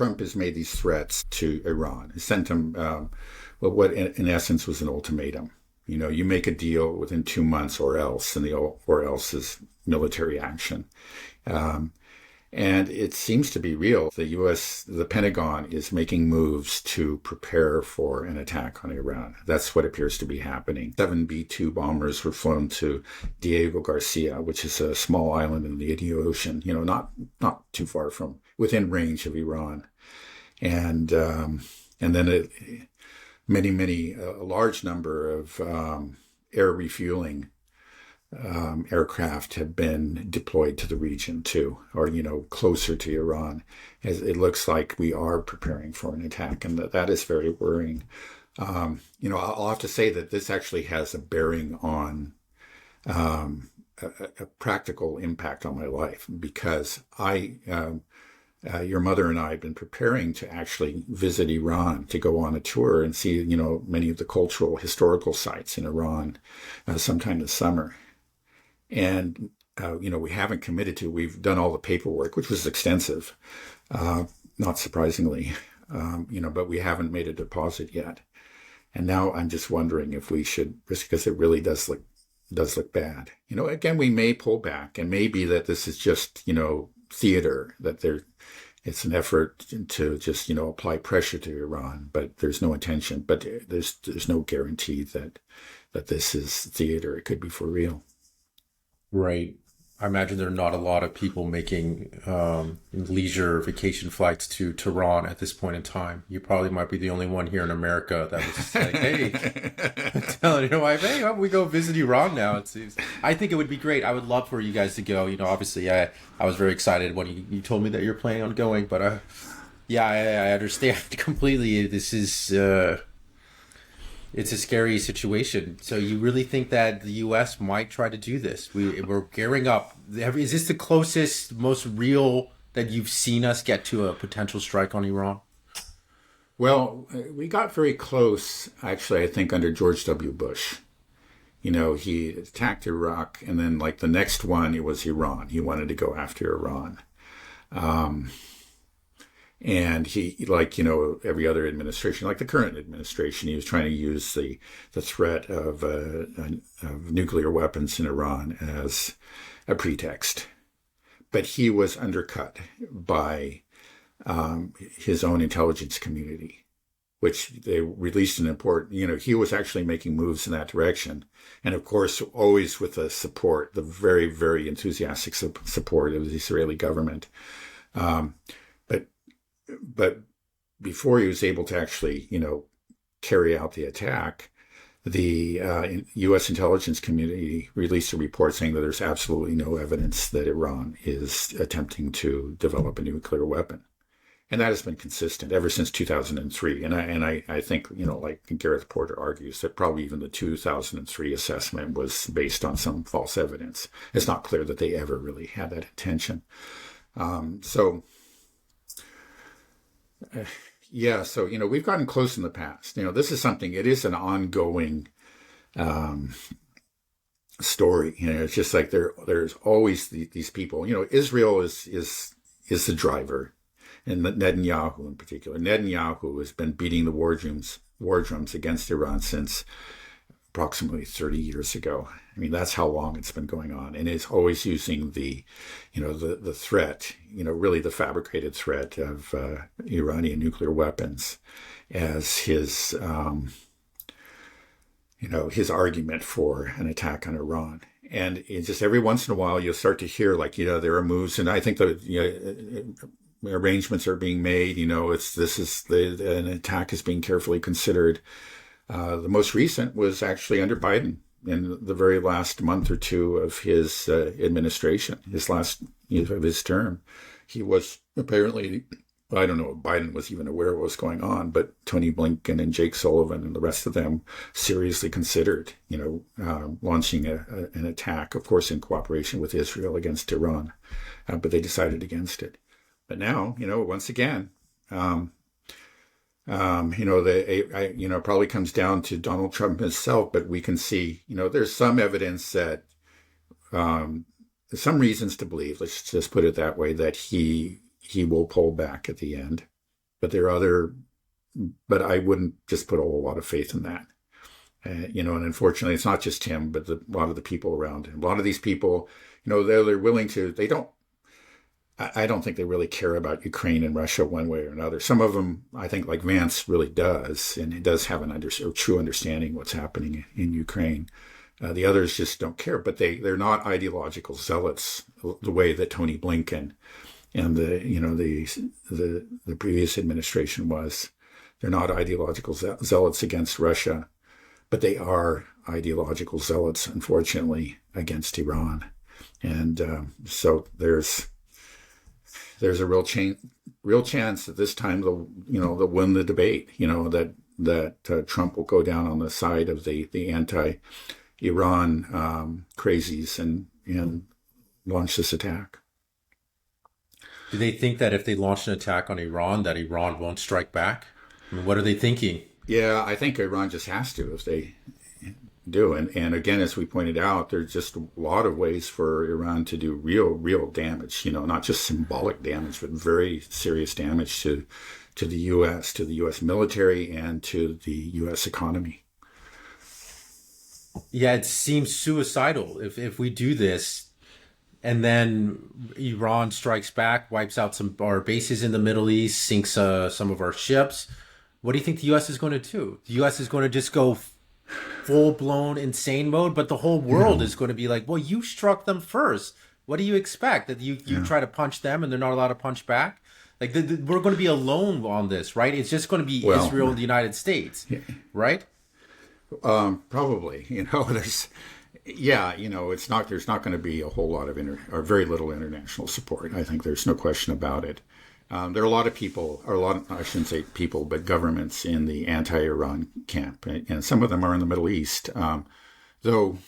Trump has made these threats to Iran. He sent them, what in essence was an ultimatum. You make a deal within 2 months or else, and the or else is military action. And it seems to be real. The Pentagon is making moves to prepare for an attack on Iran. That's what appears to be happening. 7 B-2 bombers were flown to Diego Garcia, which is a small island in the Indian Ocean, not too far from within range of Iran. And then a large number of air refueling aircraft have been deployed to the region too, or closer to Iran, as it looks like we are preparing for an attack, and that is very worrying. I'll have to say that this actually has a bearing on a practical impact on my life, because your mother and I have been preparing to actually visit Iran, to go on a tour and see many of the cultural historical sites in Iran sometime this summer. And, we haven't committed to. We've done all the paperwork, which was extensive, not surprisingly, but we haven't made a deposit yet. And now I'm just wondering if we should risk, because it really does look bad. Again, we may pull back, and maybe that this is just, theater, that it's an effort to just, apply pressure to Iran, but there's no intention. But there's no guarantee that this is theater. It could be for real. Right. I imagine there are not a lot of people making leisure vacation flights to Tehran at this point in time. You probably might be the only one here in America that was just like, hey, telling your wife, hey, why don't we go visit Iran now? It seems. I think it would be great. I would love for you guys to go. Obviously, I was very excited when you told me that you're planning on going. But I understand completely. This is... It's a scary situation. So you really think that the U.S. might try to do this? We're gearing up. Is this the closest, most real that you've seen us get to a potential strike on Iran? Well, we got very close, actually, I think, under George W. Bush. He attacked Iraq, and then the next one, it was Iran. He wanted to go after Iran. And he, every other administration, like the current administration, he was trying to use the threat of nuclear weapons in Iran as a pretext. But he was undercut by his own intelligence community, which they released an important, he was actually making moves in that direction. And of course, always with the support, the very, very enthusiastic support of the Israeli government. But before he was able to actually, carry out the attack, the U.S. intelligence community released a report saying that there's absolutely no evidence that Iran is attempting to develop a nuclear weapon. And that has been consistent ever since 2003. And I think, like Gareth Porter argues, that probably even the 2003 assessment was based on some false evidence. It's not clear that they ever really had that intention. So we've gotten close in the past. This is something, it is an ongoing story. It's just like there's always these people. Israel is the driver, and Netanyahu in particular. Netanyahu has been beating the war drums against Iran since approximately 30 years ago. I mean, that's how long it's been going on, and is always using the threat, really the fabricated threat of Iranian nuclear weapons as his argument for an attack on Iran. And it's just every once in a while you'll start to hear there are moves, and I think that arrangements are being made. An attack is being carefully considered. The most recent was actually under Biden in the very last month or two of his administration, his last of his term. He was apparently, I don't know if Biden was even aware of what was going on, but Tony Blinken and Jake Sullivan and the rest of them seriously considered, launching an attack, of course, in cooperation with Israel against Iran, but they decided against it. But now, once again, probably comes down to Donald Trump himself, but we can see, there's some evidence that, there's some reasons to believe, let's just put it that way, that he will pull back at the end. but there are other, but I wouldn't just put a whole lot of faith in that. And unfortunately, it's not just him, but a lot of the people around him. A lot of these people, they're willing to, I don't think they really care about Ukraine and Russia one way or another. Some of them, I think, like Vance really does, and he does have a true understanding what's happening in Ukraine. The others just don't care, but they're not ideological zealots the way that Tony Blinken and the previous administration was. They're not ideological zealots against Russia, but they are ideological zealots, unfortunately, against Iran. And so there's a real chance that this time they'll win the debate. That Trump will go down on the side of the anti-Iran crazies and launch this attack. Do they think that if they launch an attack on Iran, that Iran won't strike back? I mean, what are they thinking? Yeah, I think Iran just has to if they do. And again, as we pointed out, there's just a lot of ways for Iran to do real damage, not just symbolic damage, but very serious damage to the U.S. military and to the U.S. economy. Yeah, it seems suicidal if we do this and then Iran strikes back, wipes out some of our bases in the Middle East, sinks some of our ships. What do you think the U.S. is going to do? The U.S. is going to just go full-blown insane mode, but the whole world is going to be like, well, you struck them first. What do you expect? That you try to punch them and they're not allowed to punch back? Like, we're going to be alone on this, right? It's just going to be Israel and the United States, right? Probably. There's not going to be a whole lot of or very little international support. I think there's no question about it. There are a lot of people, I shouldn't say people, but governments in the anti-Iran camp, and some of them are in the Middle East, though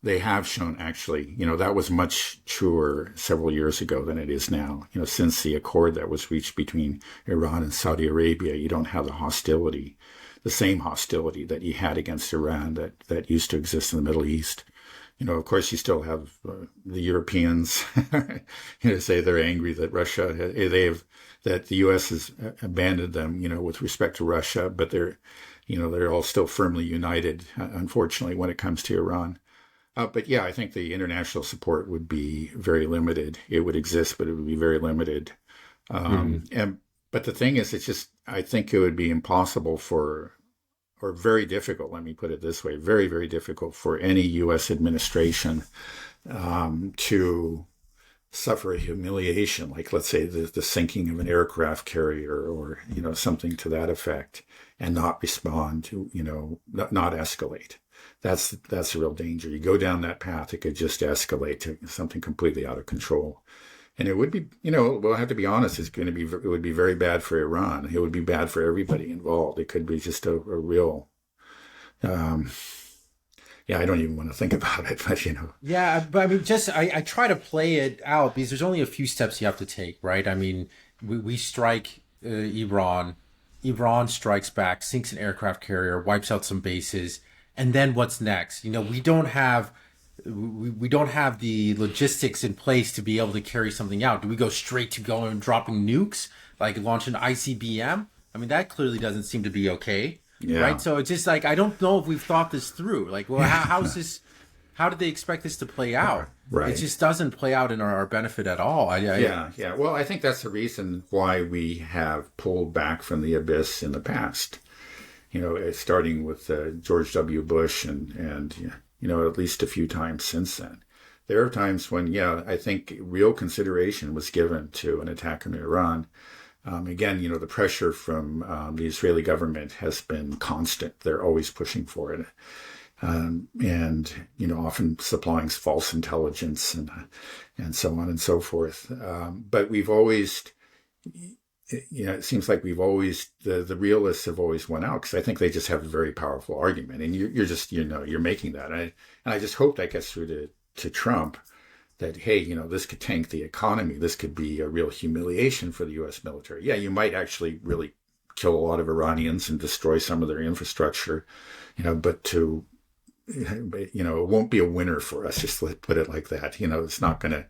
they have shown actually, that was much truer several years ago than it is now. Since the accord that was reached between Iran and Saudi Arabia, you don't have the same hostility that you had against Iran that used to exist in the Middle East. Of course, you still have the Europeans say they're angry that that the U.S. has abandoned them, with respect to Russia, but they're all still firmly united, unfortunately, when it comes to Iran. But yeah, I think the international support would be very limited. It would exist, but it would be very limited. But the thing is, I think it would be impossible or very difficult, let me put it this way, very, very difficult for any U.S. administration to suffer a humiliation, like let's say the sinking of an aircraft carrier or something to that effect, and not respond to, not escalate. That's a real danger. You go down that path, it could just escalate to something completely out of control. And it would be, we'll have to be honest, it would be very bad for Iran. It would be bad for everybody involved. It could be just a real, I don't even want to think about it, but Yeah, but I mean, I try to play it out because there's only a few steps you have to take, right? I mean, we strike Iran strikes back, sinks an aircraft carrier, wipes out some bases, and then what's next? We don't have the logistics in place to be able to carry something out. Do we go straight to going and dropping nukes, like launch an ICBM? I mean, that clearly doesn't seem to be okay, right? So it's just like, I don't know if we've thought this through. Like, well, how's this? How did they expect this to play out? Right. It just doesn't play out in our benefit at all. Yeah. Well, I think that's the reason why we have pulled back from the abyss in the past. Starting with George W. Bush and at least a few times since then. There are times when, I think real consideration was given to an attack on Iran. Again, the pressure from the Israeli government has been constant. They're always pushing for it. And often supplying false intelligence and so on and so forth. But we've always, it seems like we've always, the realists have always won out because I think they just have a very powerful argument. And you're just, you're making that. And I just hope that gets through to Trump that, hey, this could tank the economy. This could be a real humiliation for the U.S. military. Yeah, you might actually really kill a lot of Iranians and destroy some of their infrastructure, but it won't be a winner for us. Just put it like that. It's not going to,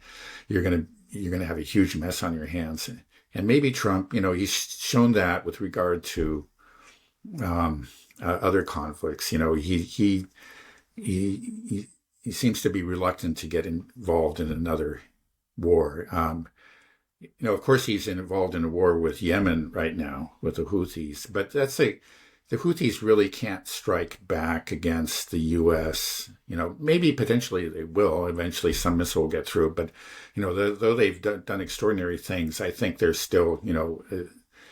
you're going to have a huge mess on your hands. And maybe Trump, he's shown that with regard to other conflicts. He seems to be reluctant to get involved in another war. Of course, he's involved in a war with Yemen right now with the Houthis, but the Houthis really can't strike back against the U.S. Maybe potentially they will. Eventually, some missile will get through. But though they've done extraordinary things, I think there's still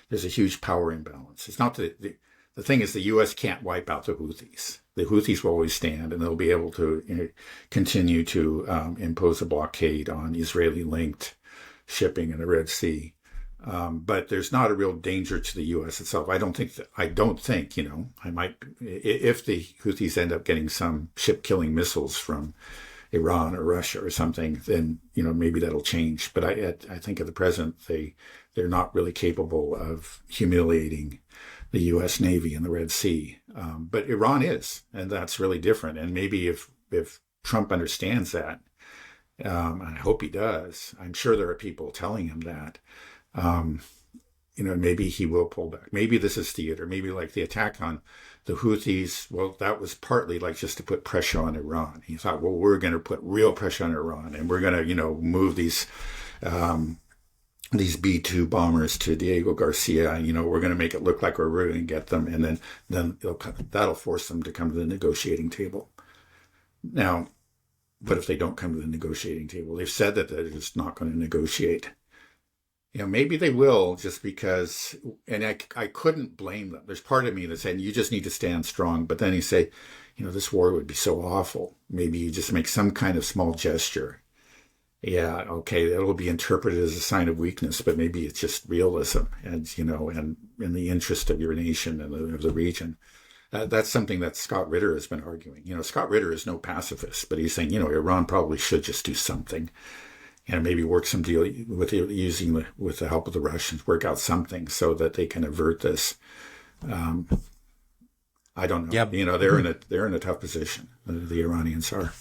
there's a huge power imbalance. It's not that the thing is the U.S. can't wipe out the Houthis. The Houthis will always stand, and they'll be able to continue to impose a blockade on Israeli-linked shipping in the Red Sea. But there's not a real danger to the U.S. itself. I don't think, I might, if the Houthis end up getting some ship-killing missiles from Iran or Russia or something, then, maybe that'll change. But I think at the present, they're not really capable of humiliating the U.S. Navy in the Red Sea. But Iran is, and that's really different. And maybe if Trump understands that, and I hope he does, I'm sure there are people telling him that, maybe he will pull back. Maybe this is theater. Maybe like the attack on the Houthis, well, that was partly like just to put pressure on Iran. He thought, well, we're going to put real pressure on Iran, and we're going to, move these B-2 bombers to Diego Garcia. We're going to make it look like we're really going to get them, and then that'll force them to come to the negotiating table. Now, what if they don't come to the negotiating table? They've said that they're just not going to negotiate. Maybe they will, just because, and I couldn't blame them. There's part of me that's saying you just need to stand strong. But then you say, this war would be so awful. Maybe you just make some kind of small gesture. Yeah, okay, it'll be interpreted as a sign of weakness, but maybe it's just realism, and and in the interest of your nation and of the region. That's something that Scott Ritter has been arguing. Scott Ritter is no pacifist, but he's saying, Iran probably should just do something, and maybe work some deal with the help of the Russians, work out something so that they can avert this. I don't know. Yep. They're in a tough position. The Iranians are.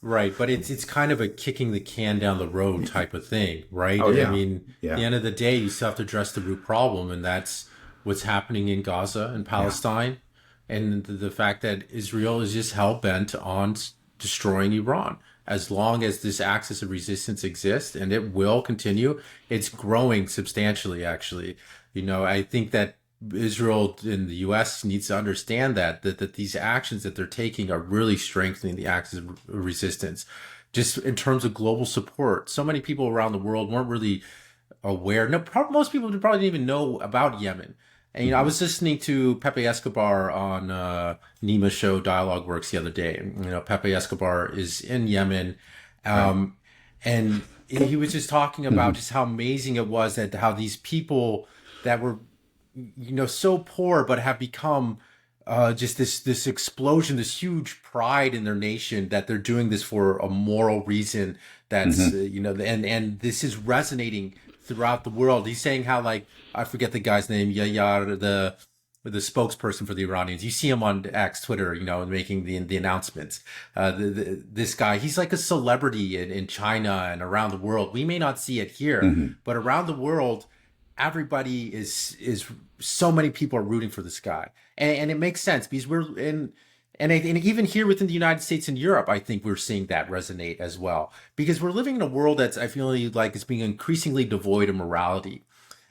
Right, but it's kind of a kicking the can down the road type of thing, right? Oh, yeah. I mean, at the end of the day, you still have to address the root problem, and that's what's happening in Gaza and Palestine, and the fact that Israel is just hell-bent on destroying Iran. As long as this axis of resistance exists, and it will continue, it's growing substantially, actually. I think that Israel and the U.S. needs to understand that these actions that they're taking are really strengthening the axis of resistance. Just in terms of global support, so many people around the world weren't really aware. No, most people probably didn't even know about Yemen. And I was listening to Pepe Escobar on Nima's show Dialogue Works the other day. Pepe Escobar is in Yemen, and he was just talking about just how amazing it was that how these people that were so poor, but have become just this explosion, this huge pride in their nation that they're doing this for a moral reason. That's and this is resonating throughout the world. He's saying how, like, I forget the guy's name, Yayar, the spokesperson for the Iranians. You see him on X, Twitter, making the announcements. This guy, he's like a celebrity in China and around the world. We may not see it here, but around the world, everybody is so many people are rooting for this guy, and it makes sense because we're in, and even here within the United States and Europe, I think we're seeing that resonate as well, because we're living in a world that's, I feel like, it's being increasingly devoid of morality,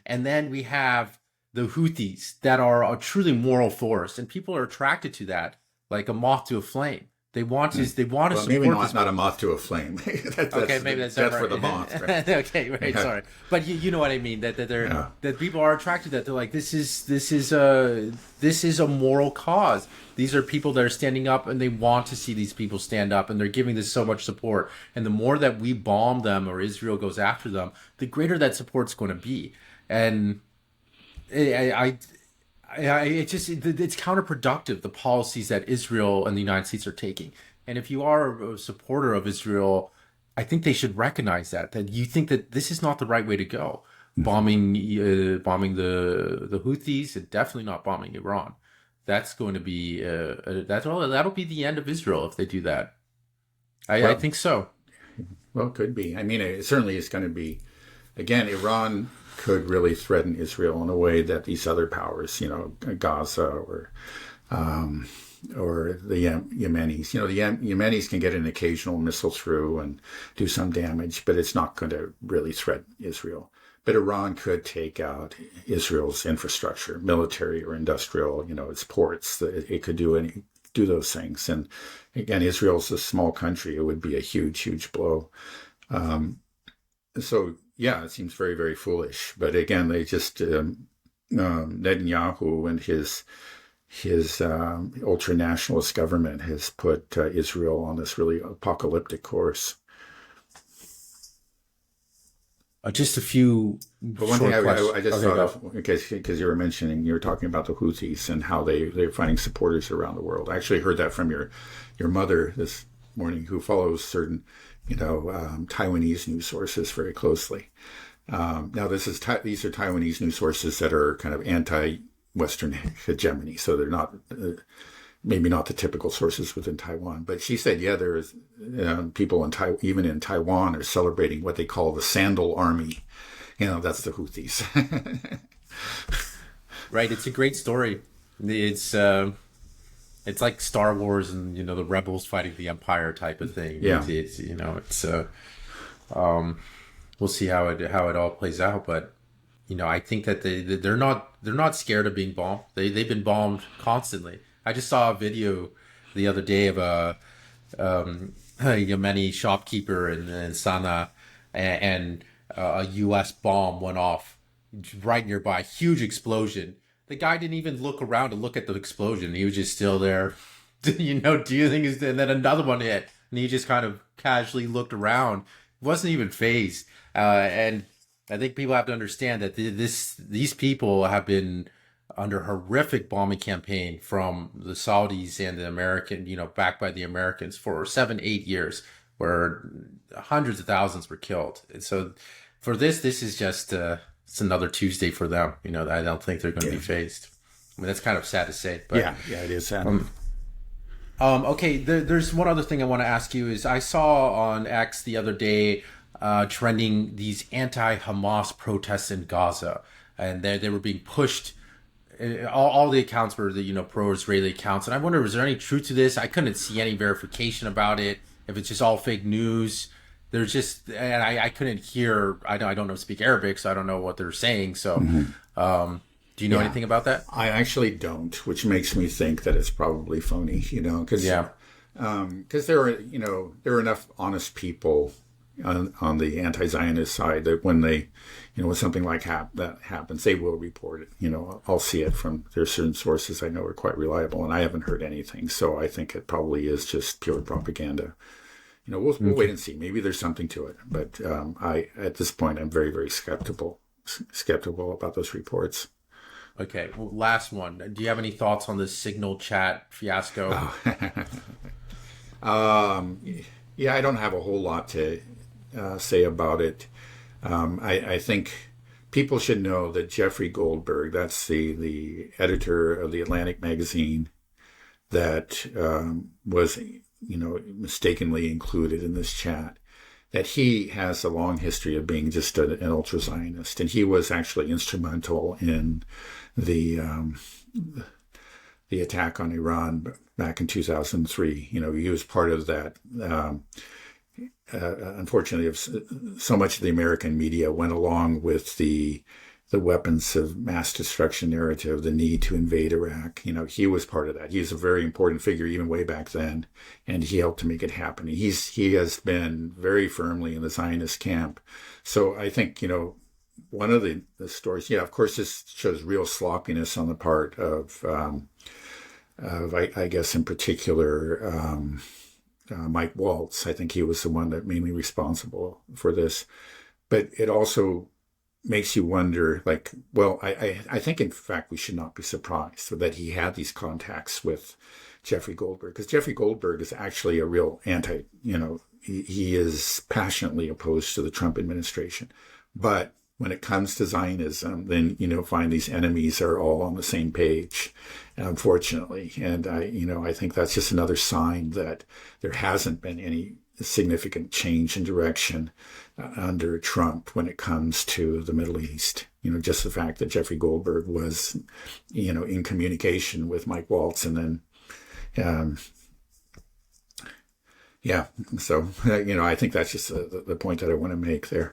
and then we have the Houthis that are a truly moral force, and people are attracted to that like a moth to a flame. They want to support maybe this. Not a moth to a flame. Okay, maybe that's death right. for the moth. Right? Okay, right. Sorry, but you know what I mean. That people are attracted to that. They're like, this is a moral cause. These are people that are standing up, and they want to see these people stand up, and they're giving this so much support. And the more that we bomb them or Israel goes after them, the greater that support's going to be. And it's counterproductive, the policies that Israel and the United States are taking. And if you are a supporter of Israel, I think they should recognize that you think that this is not the right way to go. Bombing the Houthis, and definitely not bombing Iran. That's going to be that'll be the end of Israel if they do that. I think so. Well, it could be. I mean, it certainly is going to be. Again, Iran could really threaten Israel in a way that these other powers, Gaza or the Yemenis. The Yemenis can get an occasional missile through and do some damage, but it's not going to really threaten Israel. But Iran could take out Israel's infrastructure, military or industrial, its ports. It could do those things. And again, Israel's a small country. It would be a huge, huge blow. So, yeah, it seems very, very foolish. But again, they just, Netanyahu and his ultra-nationalist government has put Israel on this really apocalyptic course. Just a few. But one thing I just thought of, because you were talking about the Houthis and how they're finding supporters around the world. I actually heard that from your mother this morning, who follows certain Taiwanese news sources very closely. Now these are Taiwanese news sources that are kind of anti-Western hegemony, so they're not maybe not the typical sources within Taiwan. But she said, yeah, there's people even in Taiwan are celebrating what they call the Sandal Army. That's the Houthis. Right. It's a great story. It's like Star Wars and the rebels fighting the Empire type of thing. Yeah. We'll see how it all plays out, but I think that they're not scared of being bombed. They've been bombed constantly. I just saw a video the other day of a Yemeni shopkeeper in Sana'a, and a U.S. bomb went off right nearby. Huge explosion. The guy didn't even look around to look at the explosion. He was just still there. Do you think is? And then another one hit, and he just kind of casually looked around. Wasn't even phased. And I think people have to understand that these people have been under horrific bombing campaign from the Saudis and the American, backed by the Americans for 7-8 years, where hundreds of thousands were killed. And so for this is just it's another Tuesday for them. I don't think they're going to be phased. I mean, that's kind of sad to say, but yeah, it is sad. Okay, there's one other thing I want to ask you is I saw on X the other day trending these anti-Hamas protests in Gaza, and they were being pushed. All the accounts were the pro-Israeli accounts, and I wonder, was there any truth to this? I couldn't see any verification about it. If it's just all fake news, there's just, and I couldn't hear. I don't speak Arabic, so I don't know what they're saying. So, do you know anything about that? I actually don't, which makes me think that it's probably phony. Because there are enough honest people on the anti-Zionist side that when they, when something like that happens, they will report it. I'll see it from there's certain sources I know are quite reliable, and I haven't heard anything. So I think it probably is just pure propaganda. We'll wait and see. Maybe there's something to it, but at this point I'm very, very skeptical about those reports. Okay, well, last one. Do you have any thoughts on this Signal chat fiasco? Yeah, I don't have a whole lot to say about it. I think people should know that Jeffrey Goldberg, that's the editor of the Atlantic magazine, that was mistakenly included in this chat, that he has a long history of being just an ultra-Zionist, and he was actually instrumental in the attack on Iran back in 2003. He was part of that. Unfortunately, so much of the American media went along with the weapons of mass destruction narrative, the need to invade Iraq. He was part of that. He's a very important figure even way back then, and he helped to make it happen. He has been very firmly in the Zionist camp. So I think, one of the stories, of course, this shows real sloppiness on the part of I guess in particular, Mike Waltz. I think he was the one that mainly responsible for this. But it also makes you wonder, I think, in fact, we should not be surprised that he had these contacts with Jeffrey Goldberg, because Jeffrey Goldberg is actually a real he is passionately opposed to the Trump administration. But when it comes to Zionism, then, find these enemies are all on the same page, unfortunately. And I think that's just another sign that there hasn't been any significant change in direction under Trump when it comes to the Middle East. Just the fact that Jeffrey Goldberg was, in communication with Mike Waltz, and then, yeah. So, I think that's just the point that I want to make there.